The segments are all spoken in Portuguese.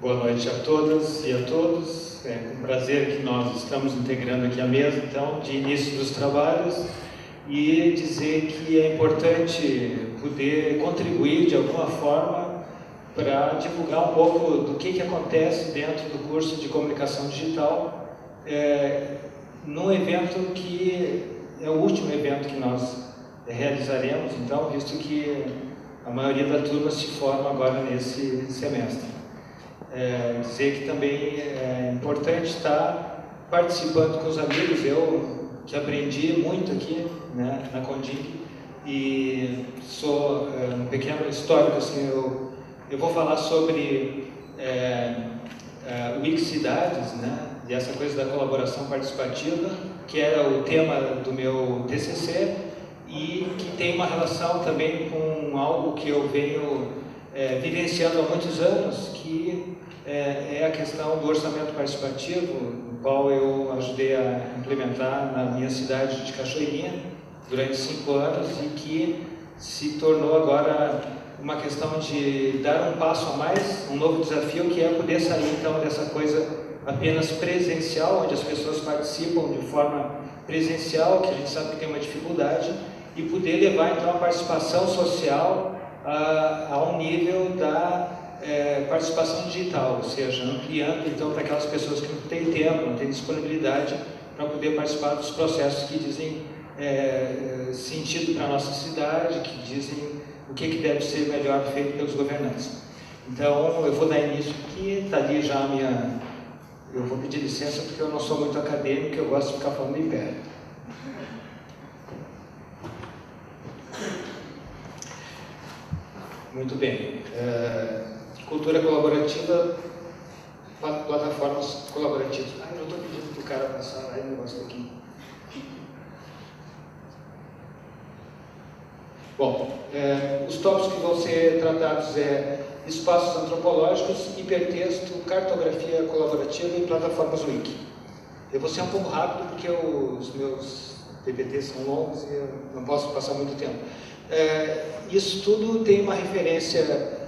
Boa noite a todas e a todos. É com prazer que nós estamos integrando aqui a mesa, então, de início dos trabalhos, e dizer que é importante poder contribuir de alguma forma para divulgar um pouco do que acontece dentro do curso de comunicação digital, num evento que é o último evento que nós realizaremos, então, visto que a maioria da turma se forma agora nesse semestre. Dizer que também é importante estar participando com os amigos. Eu que aprendi muito aqui, né, na Conding, e sou um pequeno histórico, assim, eu vou falar sobre Wix Cidades, né, e essa coisa da colaboração participativa, que era o tema do meu TCC, e que tem uma relação também com algo que eu venho vivenciando há muitos anos, que é a questão do orçamento participativo, no qual eu ajudei a implementar na minha cidade de Cachoeirinha durante 5 anos, e que se tornou agora uma questão de dar um passo a mais, um novo desafio, que é poder sair então dessa coisa apenas presencial, onde as pessoas participam de forma presencial, que a gente sabe que tem uma dificuldade, e poder levar então a participação social a um nível da participação digital, ou seja, ampliando então para aquelas pessoas que não têm tempo, não têm disponibilidade para poder participar dos processos que dizem sentido para a nossa cidade, que dizem o que deve ser melhor feito pelos governantes. Então, eu vou dar início aqui, está ali já a minha... Eu vou pedir licença porque eu não sou muito acadêmico, eu gosto de ficar falando em pé. Muito bem. Cultura colaborativa, plataformas colaborativas. Eu não estou pedindo para o cara passar aí o negócio aqui. Bom, os tópicos que vão ser tratados espaços antropológicos, hipertexto, cartografia colaborativa e plataformas Wiki. Eu vou ser um pouco rápido porque os meus PPTs são longos e eu não posso passar muito tempo. Isso tudo tem uma referência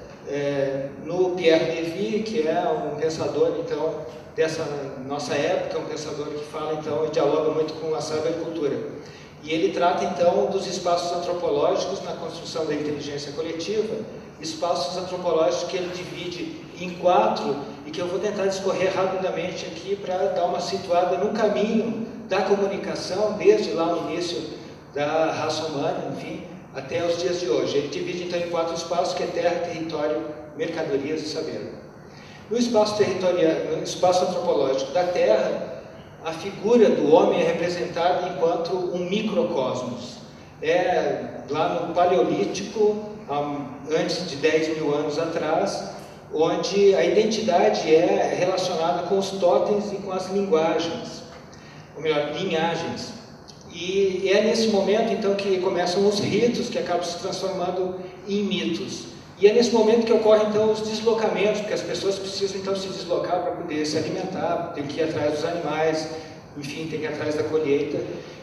no Pierre Lévy, que é um pensador então dessa nossa época, um pensador que fala então e dialoga muito com a cybercultura. E ele trata então dos espaços antropológicos na construção da inteligência coletiva, espaços antropológicos que ele divide em 4 e que eu vou tentar discorrer rapidamente aqui para dar uma situada no caminho da comunicação, desde lá no início da raça humana, enfim, até os dias de hoje. Ele divide então em 4 espaços, que é terra, território, mercadorias e saber. No espaço territorial, no espaço antropológico da terra, a figura do homem é representada enquanto um microcosmos. Lá no Paleolítico, antes de 10 mil anos atrás, onde a identidade é relacionada com os totens e com as linguagens, ou melhor, linhagens. E é nesse momento, então, que começam os ritos, que acabam se transformando em mitos. E é nesse momento que ocorrem, então, os deslocamentos, porque as pessoas precisam, então, se deslocar para poder se alimentar, tem que ir atrás dos animais, enfim, tem que ir atrás da colheita.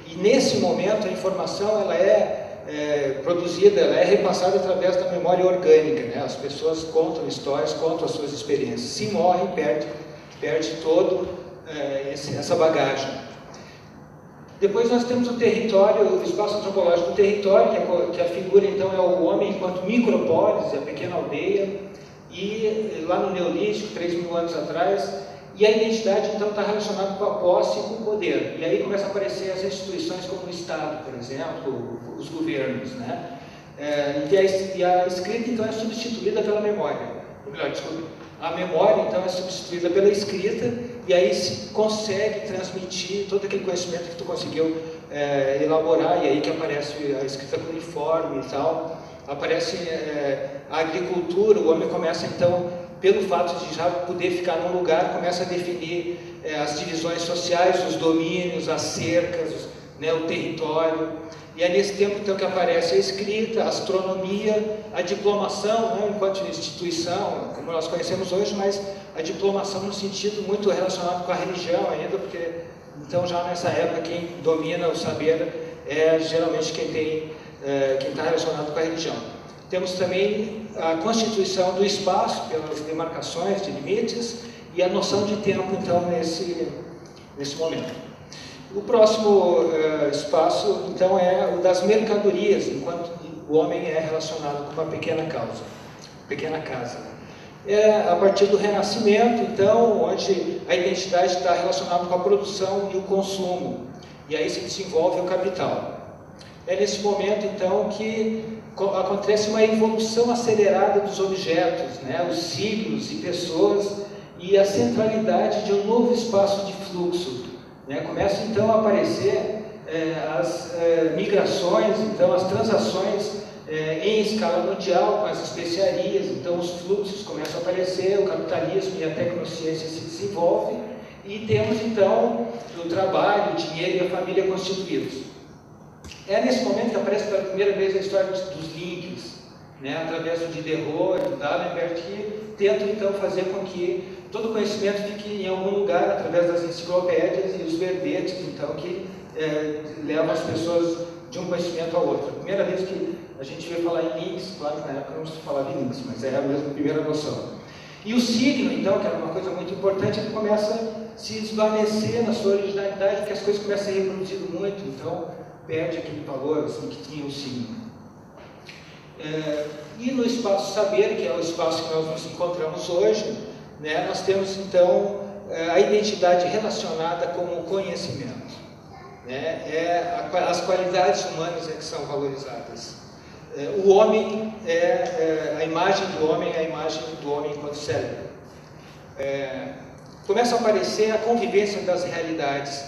E nesse momento, a informação, ela é produzida, ela é repassada através da memória orgânica, né? As pessoas contam histórias, contam as suas experiências. Se morrem, perde todo essa bagagem. Depois nós temos o território, o espaço antropológico do território, que a figura então é o homem enquanto micropolis, a pequena aldeia, e lá no Neolítico, 3 mil anos atrás, e a identidade então está relacionada com a posse e com o poder. E aí começam a aparecer as instituições como o Estado, por exemplo, os governos, né? E a escrita então é substituída pela memória. Ou melhor, desculpe, a memória então é substituída pela escrita, e aí se consegue transmitir todo aquele conhecimento que tu conseguiu elaborar, e aí que aparece a escrita cuneiforme e tal, aparece a agricultura. O homem começa então, pelo fato de já poder ficar num lugar, começa a definir as divisões sociais, os domínios, as cercas, né, o território. E é nesse tempo então que aparece a escrita, a astronomia, a diplomação, né, enquanto instituição, como nós conhecemos hoje, mas a diplomação no sentido muito relacionado com a religião ainda, porque então já nessa época quem domina o saber é geralmente quem está relacionado com a religião. Temos também a constituição do espaço pelas demarcações de limites e a noção de tempo, então, nesse momento. O próximo espaço, então, é o das mercadorias, enquanto o homem é relacionado com uma pequena casa. É a partir do Renascimento, então, onde a identidade está relacionada com a produção e o consumo, e aí se desenvolve o capital. É nesse momento, então, que acontece uma evolução acelerada dos objetos, né? Os siglos e pessoas, e a centralidade de um novo espaço de fluxo, né? Começam, então, a aparecer as migrações, então, as transações em escala mundial, com as especiarias, então os fluxos começam a aparecer, o capitalismo e a tecnociência se desenvolvem, e temos, então, o trabalho, o dinheiro e a família constituídos. É nesse momento que aparece pela primeira vez a história dos links, né, através do Diderot e do D'Alembert, que tentam, então, fazer com que todo o conhecimento fique em algum lugar, através das enciclopédias e os verbetes, então, que levam as pessoas de um conhecimento ao outro. A primeira vez que a gente veio falar em links, claro que na época não se falava em links, mas é a mesma primeira noção. E o signo, então, que era uma coisa muito importante, ele começa a se esvanecer na sua originalidade, porque as coisas começam a ser reproduzidas muito, então perde aquele valor assim, que tinha o signo. E no espaço saber, que é o espaço que nós nos encontramos hoje, né, nós temos, então, a identidade relacionada com o conhecimento. Né? As qualidades humanas que são valorizadas. O homem a imagem do homem é a imagem do homem enquanto cérebro. Começa a aparecer a convivência das realidades,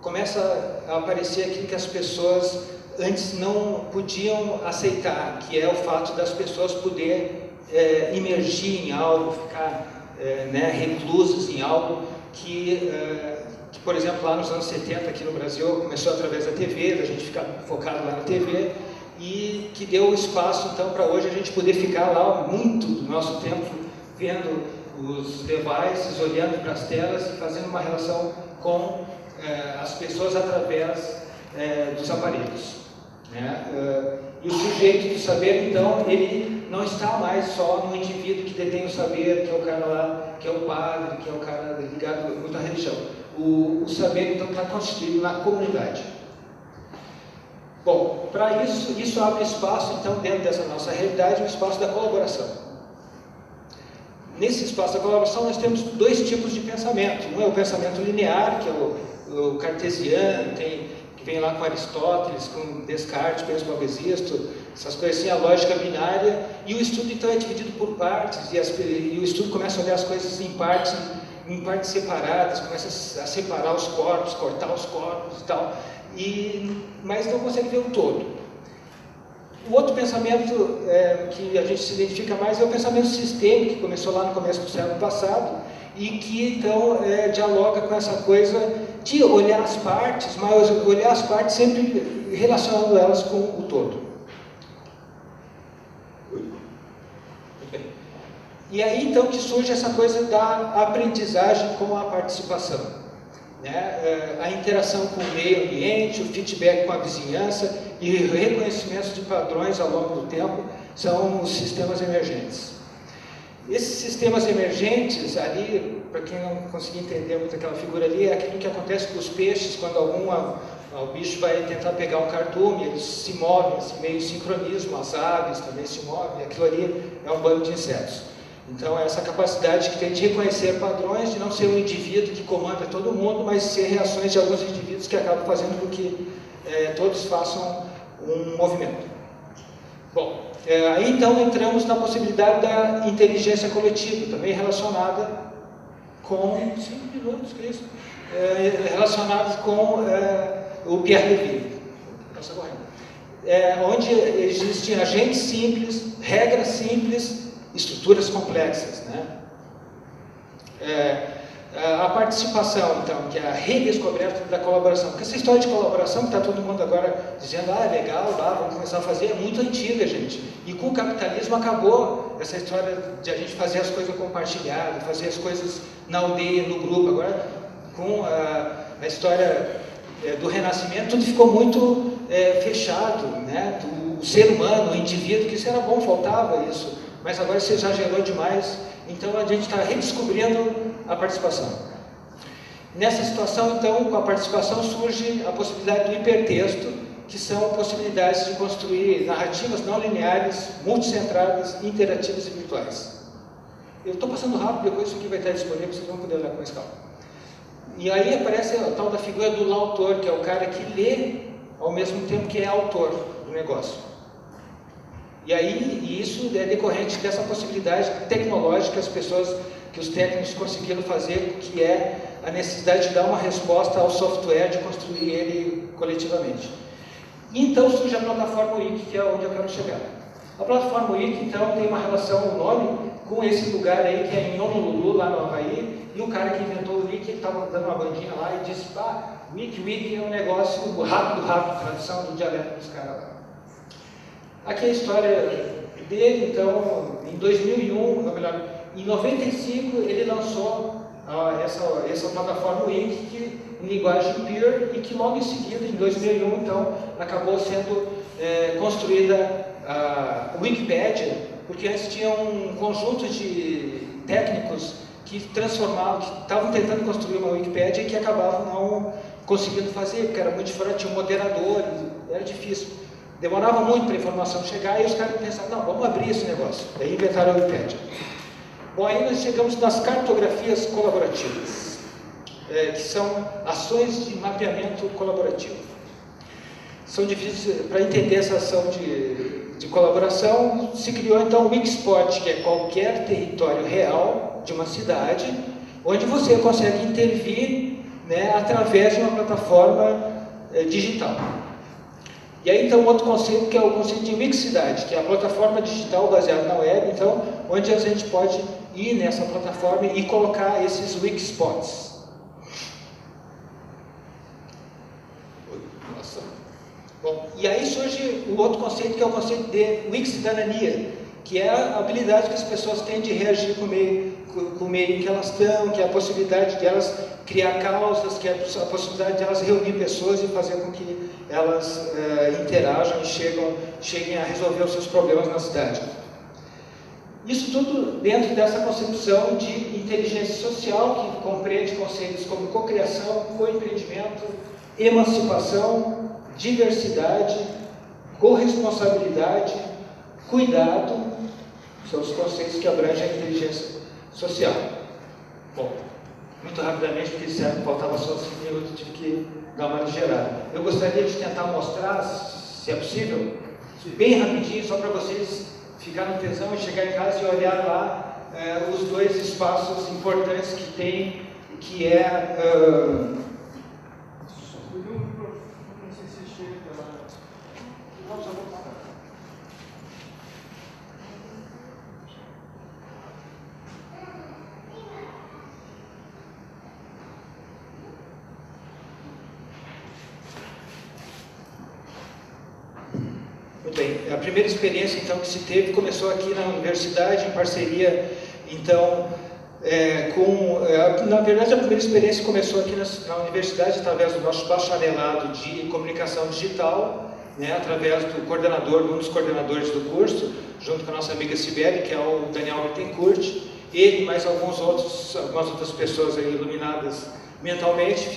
começa a aparecer aquilo que as pessoas antes não podiam aceitar, que é o fato das pessoas poderem imergir em algo, ficar reclusas em algo que, por exemplo, lá nos anos 70 aqui no Brasil começou através da TV, a gente ficar focado lá na TV, e que deu espaço, então, para hoje a gente poder ficar lá muito do nosso tempo vendo os devices, olhando para as telas e fazendo uma relação com as pessoas através dos aparelhos. Né? E o sujeito do saber, então, ele não está mais só no indivíduo que detém o saber, que é o cara lá, que é o padre, que é o cara ligado muito à religião. O saber, então, está constituído na comunidade. Bom, para isso abre espaço, então, dentro dessa nossa realidade, o espaço da colaboração. Nesse espaço da colaboração, nós temos dois tipos de pensamento. Um é o pensamento linear, que é o cartesiano, que vem lá com Aristóteles, com Descartes, Pensão Existo, essas coisas assim, a lógica binária. E o estudo, então, é dividido por partes, e o estudo começa a olhar as coisas em partes separadas, começa a separar os corpos, cortar os corpos e tal. Mas não consegue ver o todo. O outro pensamento que a gente se identifica mais é o pensamento sistêmico, que começou lá no começo do século passado, e que então dialoga com essa coisa de olhar as partes, mas olhar as partes sempre relacionando elas com o todo. E aí então que surge essa coisa da aprendizagem com a participação. Né? A interação com o meio ambiente, o feedback com a vizinhança e o reconhecimento de padrões ao longo do tempo são os sistemas emergentes. Esses sistemas emergentes ali, para quem não conseguir entender muito aquela figura ali, é aquilo que acontece com os peixes quando o bicho vai tentar pegar um cardume, eles se movem, assim, meio sincronismo, as aves também se movem, aquilo ali é um bando de insetos. Então, essa capacidade que tem de reconhecer padrões, de não ser um indivíduo que comanda todo mundo, mas ser reações de alguns indivíduos que acabam fazendo com que todos façam um movimento. Bom, aí então entramos na possibilidade da inteligência coletiva, também relacionada com... 5 minutos, que isso? Relacionada com o Pierre Levy. Passa correndo. Onde existem agentes simples, regras simples, estruturas complexas, né? A participação, então, que é a redescoberta da colaboração. Porque essa história de colaboração que está todo mundo agora dizendo, legal, vamos começar a fazer, é muito antiga, gente. E com o capitalismo acabou essa história de a gente fazer as coisas compartilhadas, fazer as coisas na aldeia, no grupo. Agora, com a história do Renascimento, tudo ficou muito fechado, né? o ser humano, o indivíduo, que isso era bom, faltava isso, mas agora se exagerou demais, então a gente está redescobrindo a participação. Nessa situação, então, com a participação surge a possibilidade do hipertexto, que são possibilidades de construir narrativas não lineares, multicentradas, interativas e virtuais. Eu estou passando rápido, depois isso aqui vai estar disponível, vocês vão poder olhar com mais calma. E aí aparece a tal da figura do autor, que é o cara que lê ao mesmo tempo que é autor do negócio. E aí, isso é decorrente dessa possibilidade tecnológica que as pessoas, que os técnicos conseguiram fazer, que é a necessidade de dar uma resposta ao software, de construir ele coletivamente. E então surge a plataforma Wiki, que é onde eu quero chegar. A plataforma Wiki, então, tem uma relação, um nome, com esse lugar aí, que é em Honolulu, lá no Havaí, e o cara que inventou o Wiki, ele estava dando uma bandinha lá e disse, Wiki é um negócio rápido, tradução do dialeto dos caras lá. Aqui é a história dele, então, em 2001, ou melhor, em 95, ele lançou essa plataforma Wiki em linguagem Peer, e que logo em seguida, em 2001, então, acabou sendo construída a Wikipedia, porque antes tinha um conjunto de técnicos que transformavam, que estavam tentando construir uma Wikipedia e que acabavam não conseguindo fazer, porque era muito diferente, tinha um moderador, era difícil. Demorava muito para a informação chegar e os caras pensaram, não, vamos abrir esse negócio. Daí inventaram a Wikipedia. Bom, aí nós chegamos nas cartografias colaborativas, que são ações de mapeamento colaborativo. São difíceis, para entender essa ação de colaboração, se criou então o Wikispot, que é qualquer território real de uma cidade, onde você consegue intervir, né, através de uma plataforma digital. E aí então outro conceito, que é o conceito de Wikicidade, que é a plataforma digital baseada na web, então, onde a gente pode ir nessa plataforma e colocar esses Wikispots. Nossa. Bom, e aí surge o outro conceito, que é o conceito de Wikicidadania, que é a habilidade que as pessoas têm de reagir com o meio em que elas estão, que é a possibilidade de elas criar causas, que é a possibilidade de elas reunir pessoas e fazer com que elas interajam e cheguem a resolver os seus problemas na cidade. Isso tudo dentro dessa concepção de inteligência social, que compreende conceitos como cocriação, coempreendimento, emancipação, diversidade, corresponsabilidade, cuidado, são os conceitos que abrangem a inteligência social. Bom, muito rapidamente, porque disseram que faltava só 5 minutos, tive que dar uma ligeirada. Eu gostaria de tentar mostrar, se é possível, bem rapidinho, só para vocês ficar no tesão e chegar em casa e olhar lá os dois espaços importantes que tem, que é... não sei se chega lá. Não, só vou parar. Muito bem, a primeira experiência então que se teve começou aqui na universidade, em parceria então na verdade a primeira experiência começou aqui na universidade através do nosso bacharelado de comunicação digital, né, através do coordenador, um dos coordenadores do curso, junto com a nossa amiga Sibeli, que é o Daniel Bittencourt. Ele e mais algumas outras pessoas aí iluminadas mentalmente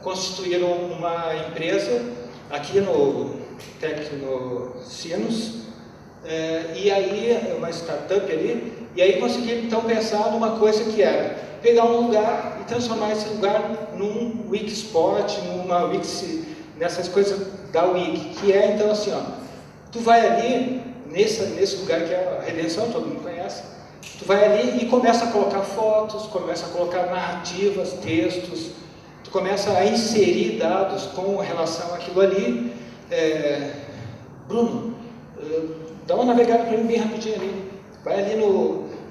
constituíram uma empresa aqui no Tecnosinos, e aí uma startup ali, e aí conseguiram então pensar numa coisa que era pegar um lugar e transformar esse lugar num Wikispot, nessas coisas da Wiki, que é então assim, ó, tu vai ali nesse lugar que é a Redenção, todo mundo conhece, tu vai ali e começa a colocar fotos, começa a colocar narrativas, textos, tu começa a inserir dados com relação àquilo ali. Bruno, dá uma navegada para mim bem rapidinho ali. Vai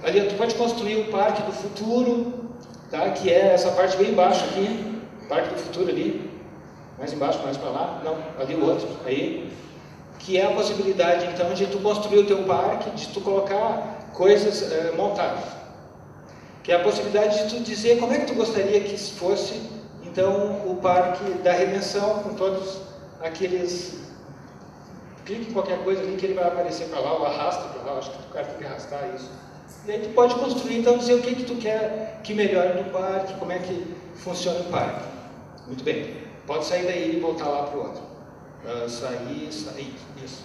ali tu pode construir o Parque do Futuro, tá? Que é essa parte bem embaixo aqui, Parque do Futuro ali, mais embaixo, mais para lá, não, ali o outro, aí, que é a possibilidade então de tu construir o teu parque, de tu colocar coisas montadas, que é a possibilidade de tu dizer como é que tu gostaria que fosse então o Parque da Redenção, com todos aqueles clica em qualquer coisa ali que ele vai aparecer para lá, ou arrasta para lá, acho que o cara tem que arrastar isso. E aí tu pode construir, então, dizer o que tu quer que melhore no parque, como é que funciona o parque. Muito bem, pode sair daí e voltar lá para o outro. Sair, isso.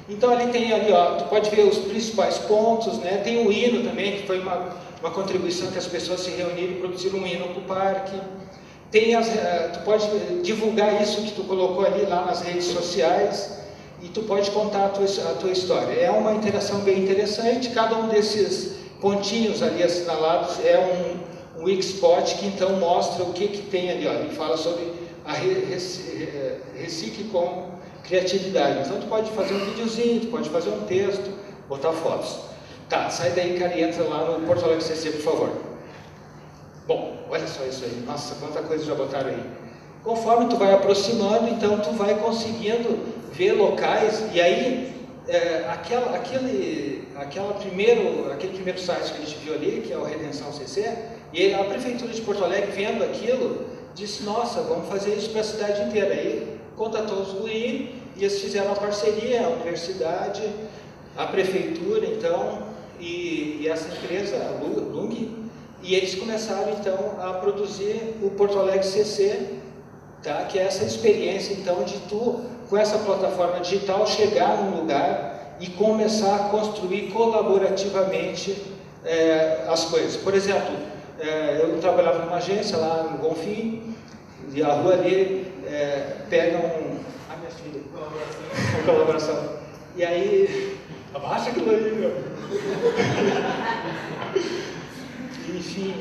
Então ali tem ali, ó, tu pode ver os principais pontos, né? Tem o hino também, que foi uma contribuição que as pessoas se reuniram e produziram um hino para o parque. Tem tu pode divulgar isso que tu colocou ali lá nas redes sociais e tu pode contar a tua história. É uma interação bem interessante, cada um desses pontinhos ali assinalados é um Wikspot que então mostra o que tem ali, ó. Ele fala sobre a Recicle com criatividade. Então tu pode fazer um videozinho, tu pode fazer um texto, botar fotos. Tá, sai daí, cara, e entra lá no Porto Alegre CC, por favor. Bom, olha só isso aí. Nossa, quanta coisa já botaram aí. Conforme tu vai aproximando, então tu vai conseguindo ver locais, e aí aquele primeiro site que a gente viu ali, que é o Redenção CC, e a Prefeitura de Porto Alegre, vendo aquilo, disse, nossa, vamos fazer isso para a cidade inteira. Aí contatou os guri, e eles fizeram uma parceria, a universidade, a Prefeitura, então, e essa empresa, a Lung, e eles começaram, então, a produzir o Porto Alegre CC, tá? Que é essa experiência, então, de tu, com essa plataforma digital, chegar num lugar e começar a construir colaborativamente as coisas. Por exemplo, eu trabalhava numa agência lá no Bonfim, e a rua ali pega a minha filha, uma colaboração. E aí, abaixa aquilo ali, meu. Enfim,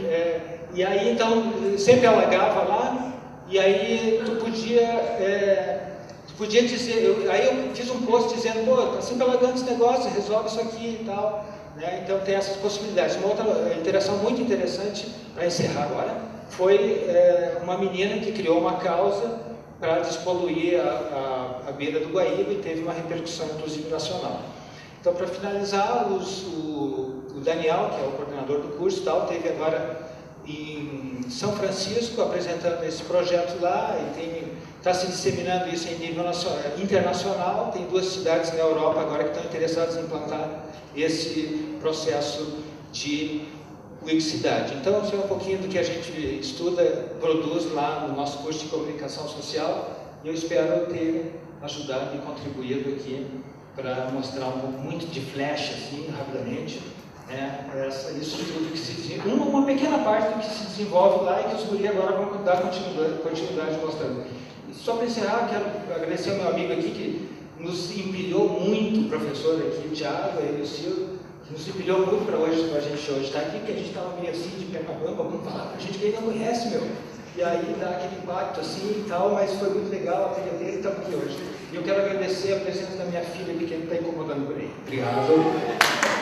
e aí então sempre alagava lá, e aí tu podia dizer, aí eu fiz um post dizendo, pô, tá sempre alagando esse negócio, resolve isso aqui e tal, né? Então tem essas possibilidades. Uma outra interação muito interessante, para encerrar agora, foi uma menina que criou uma causa para despoluir a beira do Guaíba e teve uma repercussão inclusive nacional. Então, para finalizar, o Daniel, que é o coordenador do curso, teve agora em São Francisco apresentando esse projeto lá, e está se disseminando isso em nível internacional. Tem 2 cidades na Europa agora que estão interessadas em implantar esse processo de Wikicidade. Então, isso é um pouquinho do que a gente estuda, produz lá no nosso curso de comunicação social, e eu espero ter ajudado e contribuído aqui para mostrar muito de flash, assim, rapidamente, isso tudo que se desenvolve, uma pequena parte do que se desenvolve lá e que os guri agora vão dar continuidade mostrando. E só para encerrar, quero agradecer ao meu amigo aqui que nos empilhou muito, o professor aqui, o Thiago, ele e o Silvio, que nos empilhou muito para a gente hoje estar aqui, porque a gente estava meio assim de pé na bamba, vamos falar para a gente que ele não conhece, meu. E aí dá aquele impacto assim e tal, mas foi muito legal a filha dele, estamos aqui hoje. E eu quero agradecer a presença da minha filha pequena que está incomodando por aí. Obrigado.